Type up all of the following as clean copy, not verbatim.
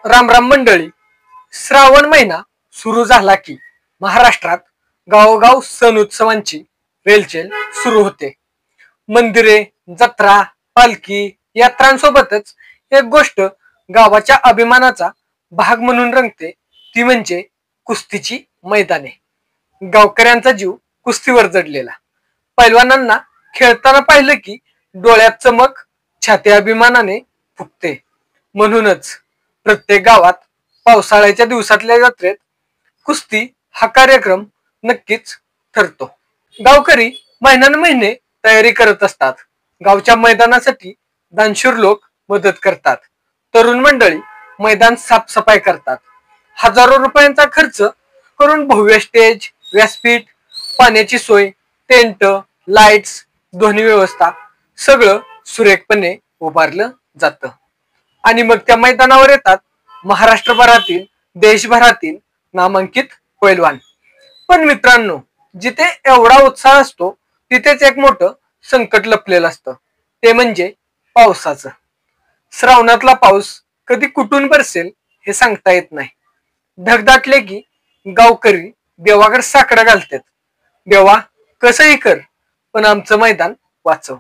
राम राम मंडळी. श्रावण महिना सुरू झाला की महाराष्ट्रात गावोगाव सण उत्सवांची रेलचेल सुरू होते. मंदिरे, जत्रा, पालखी यात्रांसोबतच एक गोष्ट गावाच्या अभिमानाचा भाग म्हणून रंगते, ती म्हणजे कुस्तीची मैदाने. गावकऱ्यांचा जीव कुस्तीवर जडलेला. पैलवानांना खेळताना पाहिलं की डोळ्यात चमक, छाती अभिमानाने फुगते. म्हणूनच प्रत्येक गावात पावसाळ्याच्या दिवसातल्या जत्रेत कुस्ती हा कार्यक्रम नक्कीच ठरतो. गावकरी महिन्यानमहिने तयारी करत असतात. गावच्या मैदानासाठी दानशूर लोक मदत करतात. तरुण मंडळी मैदान साफसफाई करतात. हजारो रुपयांचा खर्च करून भव्य स्टेज, व्यासपीठ, पाण्याची सोय, टेंट, लाईट्स, ध्वनी व्यवस्था सगळं सुरेखपणे उभारलं जातं. आणि मग त्या मैदानावर येतात महाराष्ट्रभरातील, देशभरातील नामांकित पैलवान. पण मित्रांनो, जिथे एवढा उत्साह असतो तिथेच एक मोठं संकट लपलेलं असतं, ते म्हणजे पावसाचं. श्रावणातला पाऊस कधी कुठून बरसेल हे सांगता येत नाही. ढगदाटले की गावकरी देवाकडे साकडं घालतात, देवा कसंही कर पण आमचं मैदान वाचव.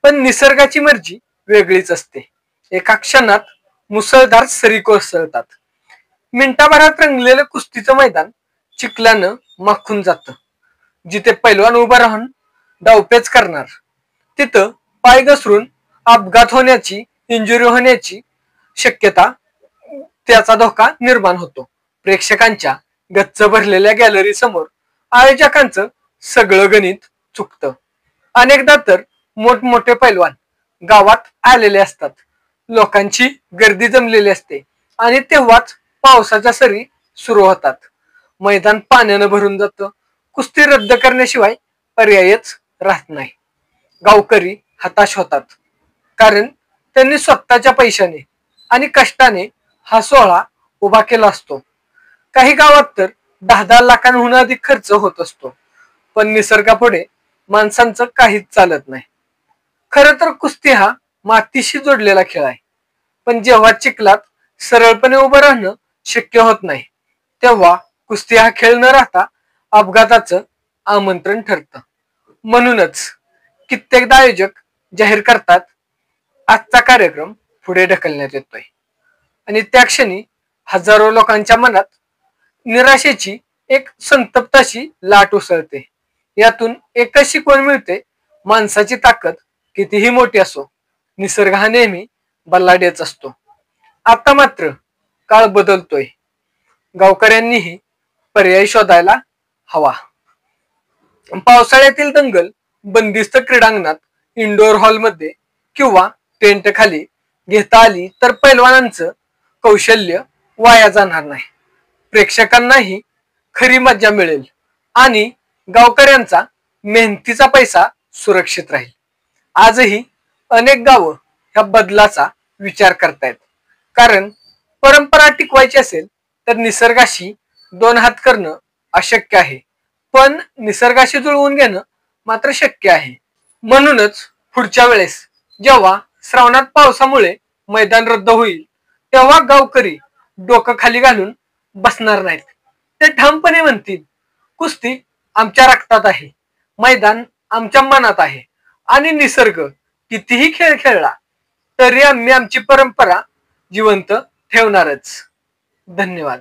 पण निसर्गाची मर्जी वेगळीच असते. एका क्षणात मुसळधार सरी कोसळतात. मिनिटाभरात रंगलेलं कुस्तीचं मैदान चिखलानं माखून जातं. जिथे पैलवान उभा राहून डावपेच करणार तिथं पाय घसरून अपघात होण्याची, इंजुरी होण्याची शक्यता, त्याचा धोका निर्माण होतो. प्रेक्षकांच्या गच्च भरलेल्या गॅलरी समोर आयोजकांचं सगळं गणित चुकतं. अनेकदा तर मोठमोठे पैलवान गावात आलेले असतात. लोकांची गर्दी जमलेली असते आणि तेव्हाच पावसाच्या सरी सुरू होतात. मैदान पाण्यानं भरून जातं. कुस्ती रद्द करण्याशिवाय पर्यायच राहत नाही. गावकरी हताश होतात, कारण त्यांनी स्वतःच्या पैशाने आणि कष्टाने हा सोहळा उभा केला असतो. काही गावात तर 10-10 लाखांहून अधिक खर्च होत असतो. पण निसर्गापुढे माणसांचं काहीच चालत नाही. खरं तर कुस्ती हा मातीशी जोडलेला खेळ आहे. पण जेव्हा चिखलात सरळपणे उभं राहणं शक्य होत नाही, तेव्हा कुस्ती हा खेळ न राहता अपघाताचं आमंत्रण ठरतं. म्हणूनच कित्येकदा आयोजक जाहीर करतात, आजचा कार्यक्रम पुढे ढकलण्यात येतोय. आणि त्या क्षणी हजारो लोकांच्या मनात निराशेची एक संतप्ताशी लाट उसळते. यातून एकच शिकवण मिळते, माणसाची ताकद कितीही मोठी असो, निसर्ग हा नेहमी बल्लाडेच असतो. आता मात्र काळ बदलतोय. गावकऱ्यांनीही पर्याय शोधायला हवा. पावसाळ्यातील दंगल बंदिस्त क्रीडांगणात, इंडोर हॉलमध्ये किंवा टेंट खाली घेता आली तर पैलवानांचं कौशल्य वाया जाणार नाही. प्रेक्षकांनाही खरी मजा मिळेल आणि गावकऱ्यांचा मेहनतीचा पैसा सुरक्षित राहील. आजही अनेक गावं ह्या बदलाचा विचार करतायत, कारण परंपरा टिकवायची असेल तर निसर्गाशी दोन हात करणं अशक्य आहे, पण निसर्गाशी जुळवून घेणं मात्र शक्य आहे. म्हणूनच पुढच्या वेळेस जेव्हा श्रावणात पावसामुळे मैदान रद्द होईल, तेव्हा गावकरी डोकं खाली घालून बसणार नाहीत. ते ठामपणे म्हणतील, कुस्ती आमच्या रक्तात आहे, मैदान आमच्या मनात आहे आणि निसर्ग कितीही खेळ खेळला तरी आम्ही आमची परंपरा जिवंत ठेवणारच. धन्यवाद.